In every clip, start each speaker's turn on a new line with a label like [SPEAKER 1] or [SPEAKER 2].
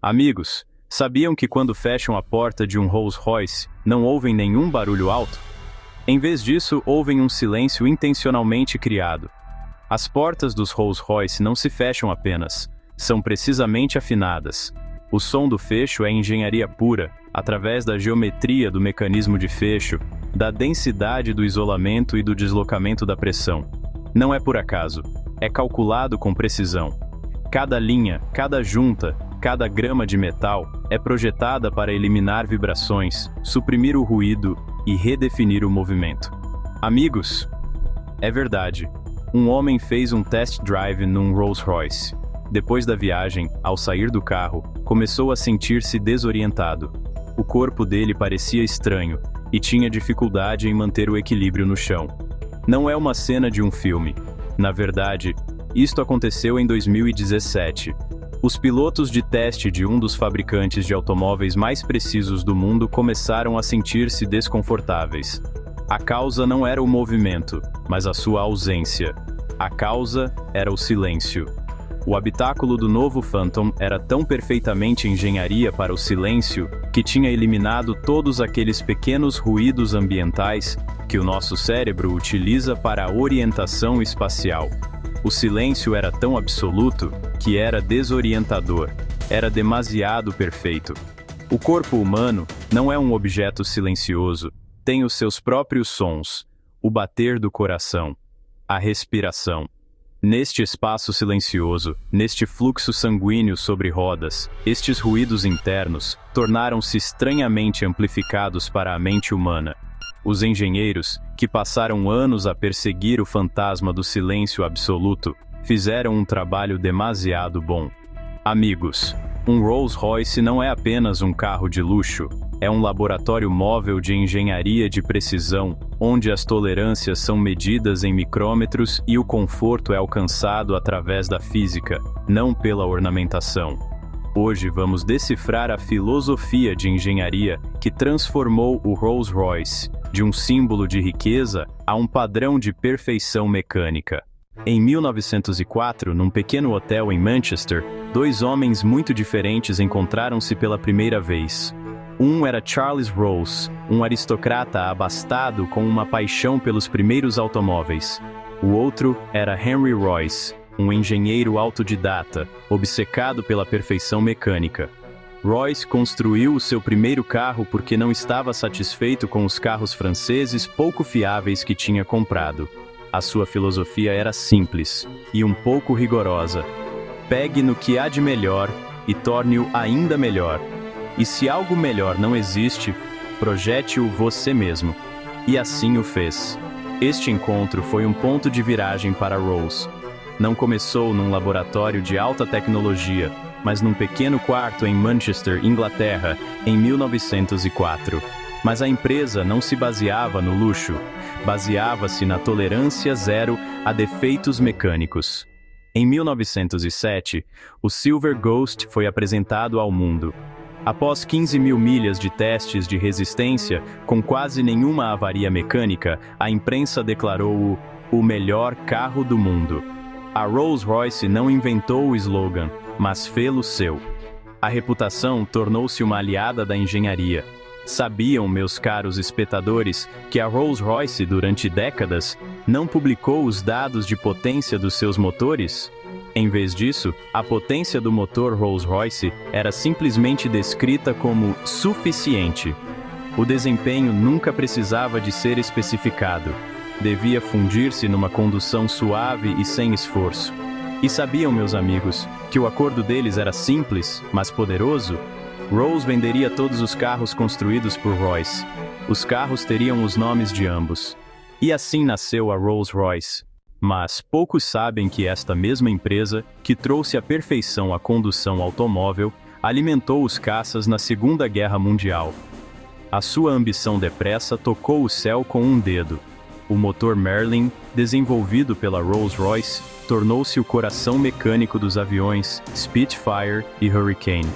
[SPEAKER 1] Amigos, sabiam que quando fecham a porta de um Rolls-Royce, não ouvem nenhum barulho alto? Em vez disso, ouvem um silêncio intencionalmente criado. As portas dos Rolls-Royce não se fecham apenas, são precisamente afinadas. O som do fecho é engenharia pura, através da geometria do mecanismo de fecho, da densidade do isolamento e do deslocamento da pressão. Não é por acaso, é calculado com precisão. Cada linha, cada junta, cada grama de metal é projetada para eliminar vibrações, suprimir o ruído e redefinir o movimento. Amigos, é verdade. Um homem fez um test drive num Rolls-Royce. Depois da viagem, ao sair do carro, começou a sentir-se desorientado. O corpo dele parecia estranho e tinha dificuldade em manter o equilíbrio no chão. Não é uma cena de um filme. Na verdade, isto aconteceu em 2017. Os pilotos de teste de um dos fabricantes de automóveis mais precisos do mundo começaram a sentir-se desconfortáveis. A causa não era o movimento, mas a sua ausência. A causa era o silêncio. O habitáculo do novo Phantom era tão perfeitamente engenharia para o silêncio que tinha eliminado todos aqueles pequenos ruídos ambientais que o nosso cérebro utiliza para a orientação espacial. O silêncio era tão absoluto que era desorientador, era demasiado perfeito. O corpo humano não é um objeto silencioso, tem os seus próprios sons, o bater do coração, a respiração. Neste espaço silencioso, neste fluxo sanguíneo sobre rodas, estes ruídos internos tornaram-se estranhamente amplificados para a mente humana. Os engenheiros, que passaram anos a perseguir o fantasma do silêncio absoluto, fizeram um trabalho demasiado bom. Amigos, um Rolls-Royce não é apenas um carro de luxo, é um laboratório móvel de engenharia de precisão, onde as tolerâncias são medidas em micrômetros e o conforto é alcançado através da física, não pela ornamentação. Hoje vamos decifrar a filosofia de engenharia que transformou o Rolls-Royce de um símbolo de riqueza a um padrão de perfeição mecânica. Em 1904, num pequeno hotel em Manchester, dois homens muito diferentes encontraram-se pela primeira vez. Um era Charles Rolls, um aristocrata abastado com uma paixão pelos primeiros automóveis. O outro era Henry Royce, um engenheiro autodidata, obcecado pela perfeição mecânica. Royce construiu o seu primeiro carro porque não estava satisfeito com os carros franceses pouco fiáveis que tinha comprado. A sua filosofia era simples e um pouco rigorosa. Pegue no que há de melhor e torne-o ainda melhor. E se algo melhor não existe, projete-o você mesmo. E assim o fez. Este encontro foi um ponto de viragem para Rolls. Não começou num laboratório de alta tecnologia, mas num pequeno quarto em Manchester, Inglaterra, em 1904. Mas a empresa não se baseava no luxo, baseava-se na tolerância zero a defeitos mecânicos. Em 1907, o Silver Ghost foi apresentado ao mundo. Após 15 mil milhas de testes de resistência, com quase nenhuma avaria mecânica, a imprensa declarou o melhor carro do mundo. A Rolls-Royce não inventou o slogan, mas fê-lo seu. A reputação tornou-se uma aliada da engenharia. Sabiam, meus caros espectadores, que a Rolls-Royce, durante décadas, não publicou os dados de potência dos seus motores? Em vez disso, a potência do motor Rolls-Royce era simplesmente descrita como suficiente. O desempenho nunca precisava de ser especificado. Devia fundir-se numa condução suave e sem esforço. E sabiam, meus amigos, que o acordo deles era simples, mas poderoso? Rolls venderia todos os carros construídos por Royce. Os carros teriam os nomes de ambos. E assim nasceu a Rolls-Royce. Mas poucos sabem que esta mesma empresa, que trouxe à perfeição a condução automóvel, alimentou os caças na Segunda Guerra Mundial. A sua ambição depressa tocou o céu com um dedo. O motor Merlin, desenvolvido pela Rolls-Royce, tornou-se o coração mecânico dos aviões Spitfire e Hurricane.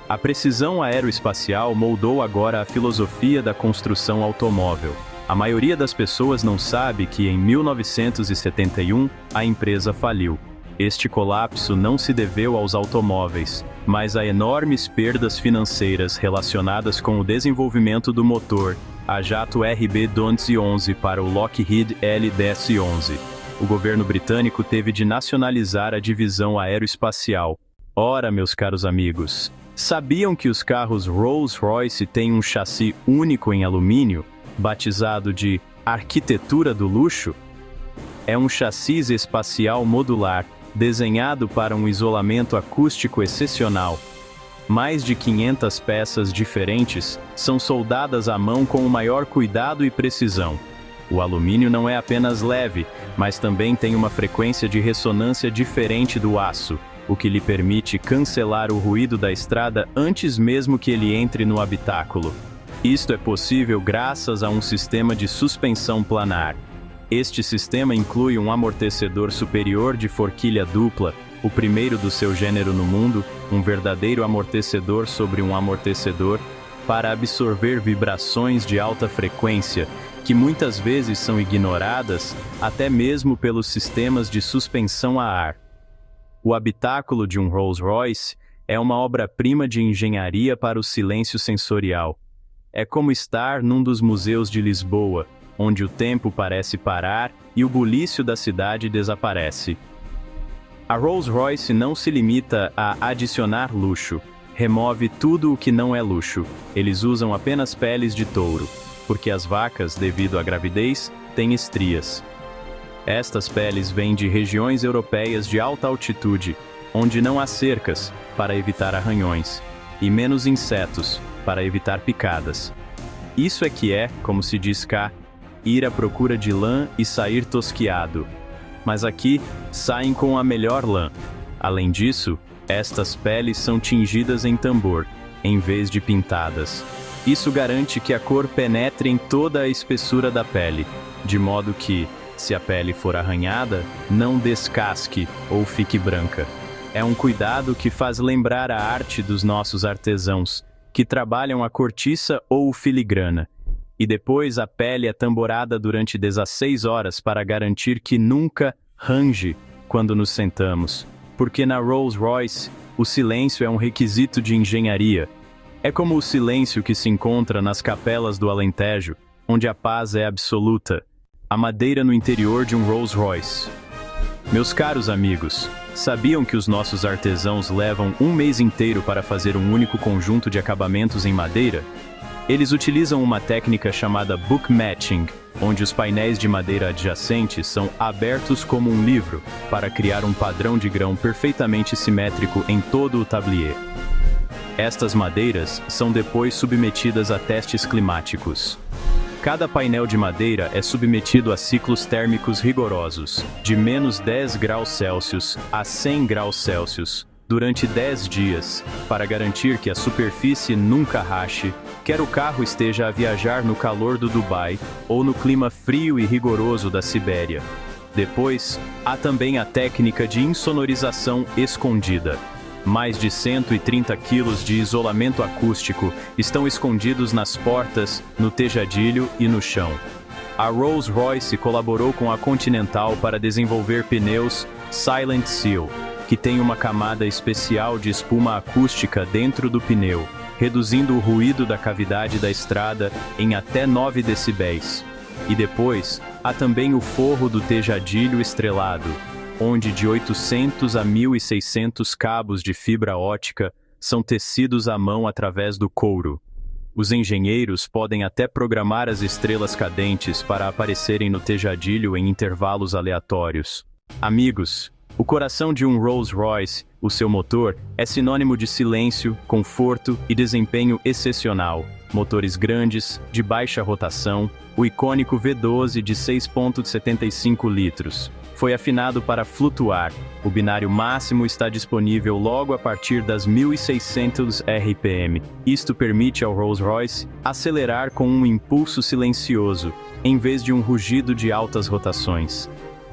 [SPEAKER 1] A precisão aeroespacial moldou agora a filosofia da construção automóvel. A maioria das pessoas não sabe que em 1971 a empresa faliu. Este colapso não se deveu aos automóveis, mas a enormes perdas financeiras relacionadas com o desenvolvimento do motor a jato RB-211 para o Lockheed L-1011. O governo britânico teve de nacionalizar a divisão aeroespacial. Ora, meus caros amigos, sabiam que os carros Rolls-Royce têm um chassi único em alumínio, batizado de arquitetura do luxo? É um chassi espacial modular, desenhado para um isolamento acústico excepcional. Mais de 500 peças diferentes são soldadas à mão com o maior cuidado e precisão. O alumínio não é apenas leve, mas também tem uma frequência de ressonância diferente do aço, o que lhe permite cancelar o ruído da estrada antes mesmo que ele entre no habitáculo. Isto é possível graças a um sistema de suspensão planar. Este sistema inclui um amortecedor superior de forquilha dupla, o primeiro do seu gênero no mundo, um verdadeiro amortecedor sobre um amortecedor, para absorver vibrações de alta frequência, que muitas vezes são ignoradas, até mesmo pelos sistemas de suspensão a ar. O habitáculo de um Rolls-Royce é uma obra-prima de engenharia para o silêncio sensorial. É como estar num dos museus de Lisboa, onde o tempo parece parar e o bulício da cidade desaparece. A Rolls-Royce não se limita a adicionar luxo, remove tudo o que não é luxo. Eles usam apenas peles de touro, porque as vacas, devido à gravidez, têm estrias. Estas peles vêm de regiões europeias de alta altitude, onde não há cercas, para evitar arranhões, e menos insetos, para evitar picadas. Isso é que é, como se diz cá, ir à procura de lã e sair tosquiado. Mas aqui, saem com a melhor lã. Além disso, estas peles são tingidas em tambor, em vez de pintadas. Isso garante que a cor penetre em toda a espessura da pele, de modo que, se a pele for arranhada, não descasque ou fique branca. É um cuidado que faz lembrar a arte dos nossos artesãos, que trabalham a cortiça ou o filigrana. E depois a pele é tamborada durante 16 horas para garantir que nunca range quando nos sentamos. Porque na Rolls-Royce, o silêncio é um requisito de engenharia. É como o silêncio que se encontra nas capelas do Alentejo, onde a paz é absoluta. A madeira no interior de um Rolls-Royce. Meus caros amigos, sabiam que os nossos artesãos levam um mês inteiro para fazer um único conjunto de acabamentos em madeira? Eles utilizam uma técnica chamada book matching, onde os painéis de madeira adjacentes são abertos como um livro, para criar um padrão de grão perfeitamente simétrico em todo o tablier. Estas madeiras são depois submetidas a testes climáticos. Cada painel de madeira é submetido a ciclos térmicos rigorosos, de menos 10 graus Celsius a 100 graus Celsius, durante 10 dias, para garantir que a superfície nunca rache, quer o carro esteja a viajar no calor do Dubai ou no clima frio e rigoroso da Sibéria. Depois, há também a técnica de insonorização escondida. Mais de 130 quilos de isolamento acústico estão escondidos nas portas, no tejadilho e no chão. A Rolls-Royce colaborou com a Continental para desenvolver pneus Silent Seal, que tem uma camada especial de espuma acústica dentro do pneu, reduzindo o ruído da cavidade da estrada em até 9 decibéis. E depois, há também o forro do tejadilho estrelado, onde de 800 a 1.600 cabos de fibra ótica são tecidos à mão através do couro. Os engenheiros podem até programar as estrelas cadentes para aparecerem no tejadilho em intervalos aleatórios. Amigos, o coração de um Rolls-Royce, o seu motor, é sinônimo de silêncio, conforto e desempenho excepcional. Motores grandes, de baixa rotação, o icônico V12 de 6,75 litros. Foi afinado para flutuar. O binário máximo está disponível logo a partir das 1.600 RPM. Isto permite ao Rolls-Royce acelerar com um impulso silencioso, em vez de um rugido de altas rotações.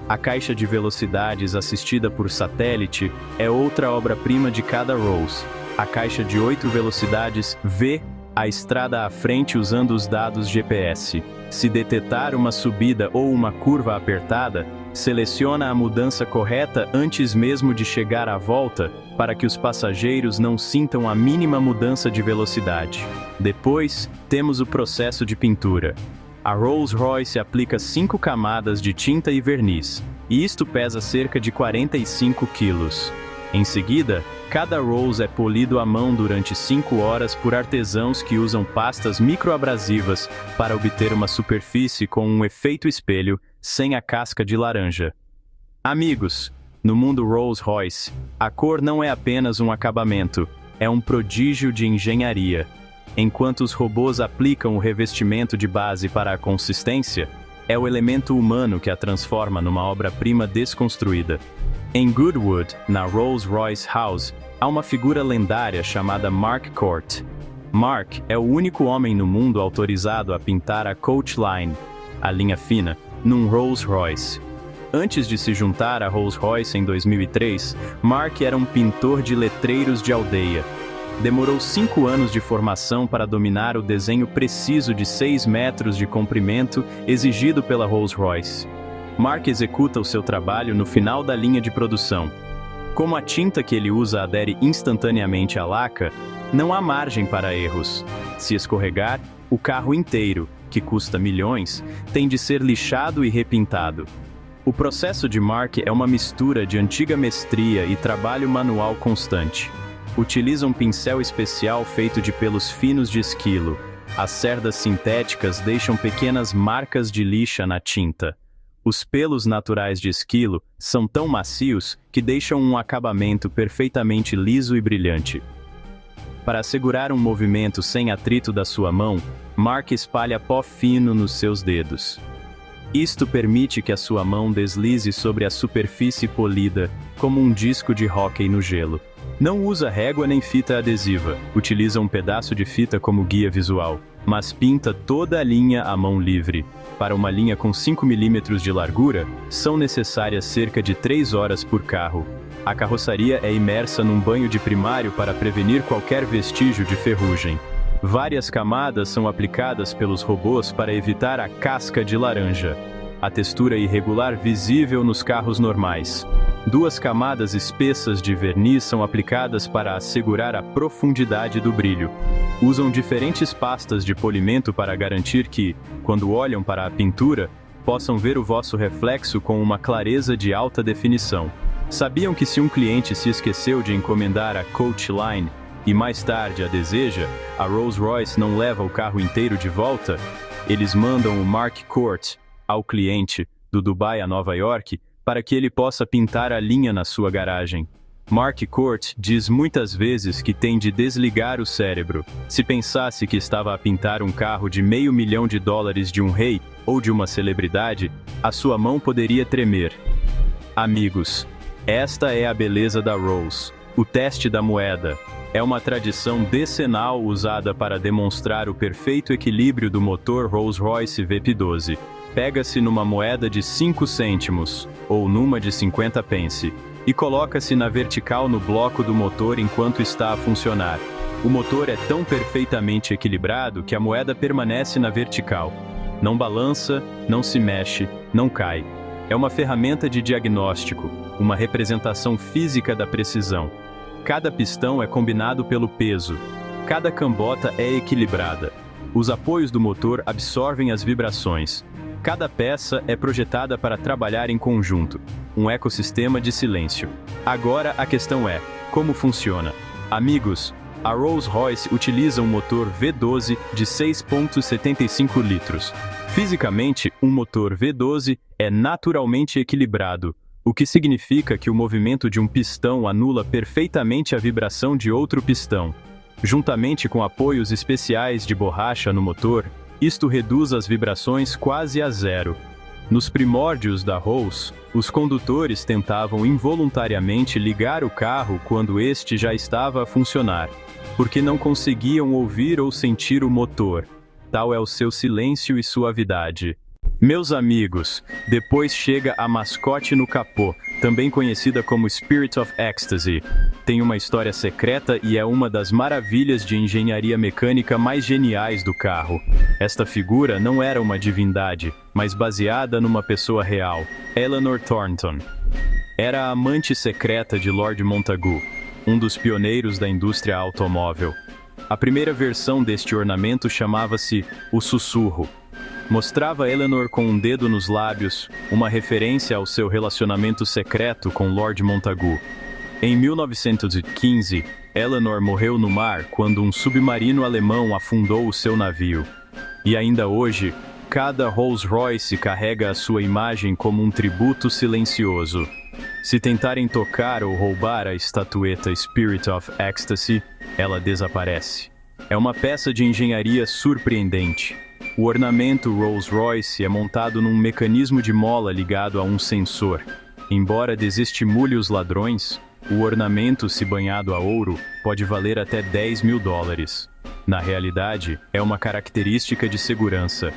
[SPEAKER 1] A caixa de velocidades assistida por satélite é outra obra-prima de cada Rolls. A caixa de 8 velocidades vê a estrada à frente usando os dados GPS. Se detectar uma subida ou uma curva apertada, Seleciona a mudança correta antes mesmo de chegar à volta, para que os passageiros não sintam a mínima mudança de velocidade. Depois, temos o processo de pintura. A Rolls-Royce aplica 5 camadas de tinta e verniz, e isto pesa cerca de 45 quilos. Em seguida, cada Rolls é polido à mão durante 5 horas por artesãos que usam pastas microabrasivas para obter uma superfície com um efeito espelho, sem a casca de laranja. Amigos, no mundo Rolls-Royce, a cor não é apenas um acabamento, é um prodígio de engenharia. Enquanto os robôs aplicam o revestimento de base para a consistência, é o elemento humano que a transforma numa obra-prima desconstruída. Em Goodwood, na Rolls-Royce House, há uma figura lendária chamada Mark Court. Mark é o único homem no mundo autorizado a pintar a Coach Line, a linha fina, num Rolls-Royce. Antes de se juntar à Rolls-Royce em 2003, Mark era um pintor de letreiros de aldeia. Demorou 5 anos de formação para dominar o desenho preciso de 6 metros de comprimento exigido pela Rolls-Royce. Mark executa o seu trabalho no final da linha de produção. Como a tinta que ele usa adere instantaneamente à laca, não há margem para erros. Se escorregar, o carro inteiro, que custa milhões, tem de ser lixado e repintado. O processo de Mark é uma mistura de antiga mestria e trabalho manual constante. Utiliza um pincel especial feito de pelos finos de esquilo. As cerdas sintéticas deixam pequenas marcas de lixa na tinta. Os pelos naturais de esquilo são tão macios que deixam um acabamento perfeitamente liso e brilhante. Para assegurar um movimento sem atrito da sua mão, Mark espalha pó fino nos seus dedos. Isto permite que a sua mão deslize sobre a superfície polida, como um disco de hóquei no gelo. Não usa régua nem fita adesiva, utiliza um pedaço de fita como guia visual, mas pinta toda a linha à mão livre. Para uma linha com 5 mm de largura, são necessárias cerca de 3 horas por carro. A carroçaria é imersa num banho de primário para prevenir qualquer vestígio de ferrugem. Várias camadas são aplicadas pelos robôs para evitar a casca de laranja, a textura irregular visível nos carros normais. 2 camadas espessas de verniz são aplicadas para assegurar a profundidade do brilho. Usam diferentes pastas de polimento para garantir que, quando olham para a pintura, possam ver o vosso reflexo com uma clareza de alta definição. Sabiam que se um cliente se esqueceu de encomendar a Coach Line e mais tarde a deseja, a Rolls-Royce não leva o carro inteiro de volta? Eles mandam o Mark Court ao cliente, do Dubai a Nova York, para que ele possa pintar a linha na sua garagem. Mark Court diz muitas vezes que tem de desligar o cérebro. Se pensasse que estava a pintar um carro de $500 milhão de um rei ou de uma celebridade, a sua mão poderia tremer. Amigos, esta é a beleza da Rolls. O teste da moeda é uma tradição decenal usada para demonstrar o perfeito equilíbrio do motor Rolls-Royce VP12. Pega-se numa moeda de 5 cêntimos, ou numa de 50 pence, e coloca-se na vertical no bloco do motor enquanto está a funcionar. O motor é tão perfeitamente equilibrado que a moeda permanece na vertical. Não balança, não se mexe, não cai. É uma ferramenta de diagnóstico, uma representação física da precisão. Cada pistão é combinado pelo peso. Cada cambota é equilibrada. Os apoios do motor absorvem as vibrações. Cada peça é projetada para trabalhar em conjunto, um ecossistema de silêncio. Agora a questão é, como funciona? Amigos, a Rolls-Royce utiliza um motor V12 de 6,75 litros. Fisicamente, um motor V12 é naturalmente equilibrado, o que significa que o movimento de um pistão anula perfeitamente a vibração de outro pistão. Juntamente com apoios especiais de borracha no motor, isto reduz as vibrações quase a zero. Nos primórdios da Rolls, os condutores tentavam involuntariamente ligar o carro quando este já estava a funcionar, porque não conseguiam ouvir ou sentir o motor. Tal é o seu silêncio e suavidade. Meus amigos, depois chega a mascote no capô, também conhecida como Spirit of Ecstasy. Tem uma história secreta e é uma das maravilhas de engenharia mecânica mais geniais do carro. Esta figura não era uma divindade, mas baseada numa pessoa real, Eleanor Thornton. Era a amante secreta de Lord Montagu, um dos pioneiros da indústria automóvel. A primeira versão deste ornamento chamava-se o Sussurro. Mostrava Eleanor com um dedo nos lábios, uma referência ao seu relacionamento secreto com Lord Montagu. Em 1915, Eleanor morreu no mar quando um submarino alemão afundou o seu navio. E ainda hoje, cada Rolls-Royce carrega a sua imagem como um tributo silencioso. Se tentarem tocar ou roubar a estatueta Spirit of Ecstasy, ela desaparece. É uma peça de engenharia surpreendente. O ornamento Rolls-Royce é montado num mecanismo de mola ligado a um sensor. Embora desestimule os ladrões, o ornamento, se banhado a ouro, pode valer até $10.000. Na realidade, é uma característica de segurança.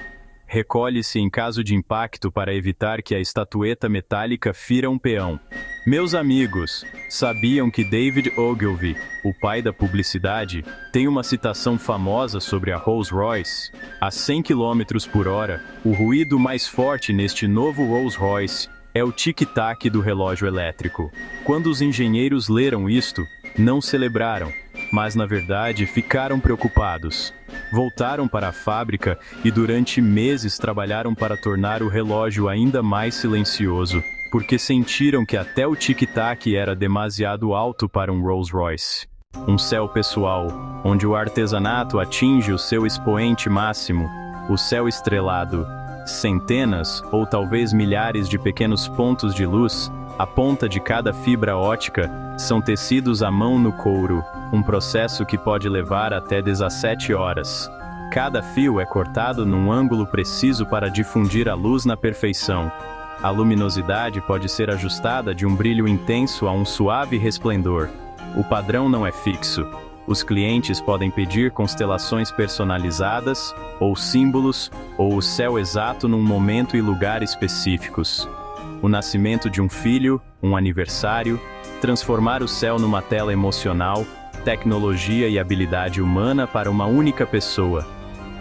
[SPEAKER 1] Recolhe-se em caso de impacto para evitar que a estatueta metálica fira um peão. Meus amigos, sabiam que David Ogilvy, o pai da publicidade, tem uma citação famosa sobre a Rolls-Royce? A 100 km por hora, o ruído mais forte neste novo Rolls-Royce é o tic-tac do relógio elétrico. Quando os engenheiros leram isto, não celebraram, mas na verdade ficaram preocupados. Voltaram para a fábrica e durante meses trabalharam para tornar o relógio ainda mais silencioso, porque sentiram que até o tic-tac era demasiado alto para um Rolls-Royce. Um céu pessoal, onde o artesanato atinge o seu expoente máximo, o céu estrelado. Centenas, ou talvez milhares de pequenos pontos de luz, a ponta de cada fibra ótica, são tecidos à mão no couro, um processo que pode levar até 17 horas. Cada fio é cortado num ângulo preciso para difundir a luz na perfeição. A luminosidade pode ser ajustada de um brilho intenso a um suave resplendor. O padrão não é fixo. Os clientes podem pedir constelações personalizadas, ou símbolos, ou o céu exato num momento e lugar específicos. O nascimento de um filho, um aniversário, transformar o céu numa tela emocional, tecnologia e habilidade humana para uma única pessoa.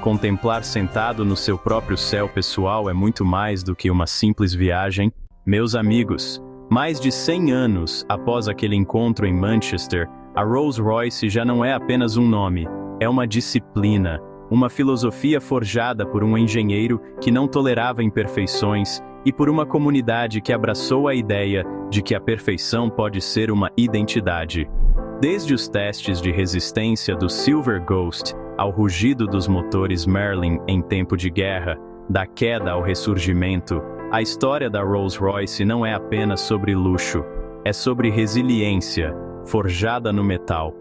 [SPEAKER 1] Contemplar sentado no seu próprio céu pessoal é muito mais do que uma simples viagem. Meus amigos, mais de 100 anos após aquele encontro em Manchester, a Rolls-Royce já não é apenas um nome, é uma disciplina, uma filosofia forjada por um engenheiro que não tolerava imperfeições e por uma comunidade que abraçou a ideia de que a perfeição pode ser uma identidade. Desde os testes de resistência do Silver Ghost ao rugido dos motores Merlin em tempo de guerra, da queda ao ressurgimento, a história da Rolls-Royce não é apenas sobre luxo, é sobre resiliência, forjada no metal.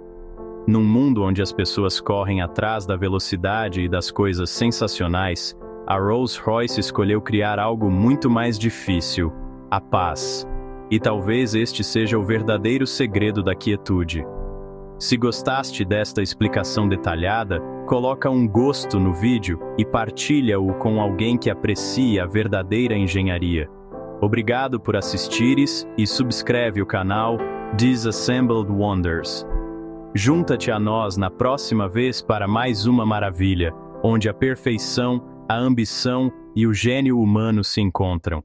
[SPEAKER 1] Num mundo onde as pessoas correm atrás da velocidade e das coisas sensacionais, a Rolls-Royce escolheu criar algo muito mais difícil: a paz. E talvez este seja o verdadeiro segredo da quietude. Se gostaste desta explicação detalhada, coloca um gosto no vídeo e partilha-o com alguém que aprecie a verdadeira engenharia. Obrigado por assistires e subscreve o canal Disassembled Wonders. Junta-te a nós na próxima vez para mais uma maravilha, onde a perfeição, a ambição e o gênio humano se encontram.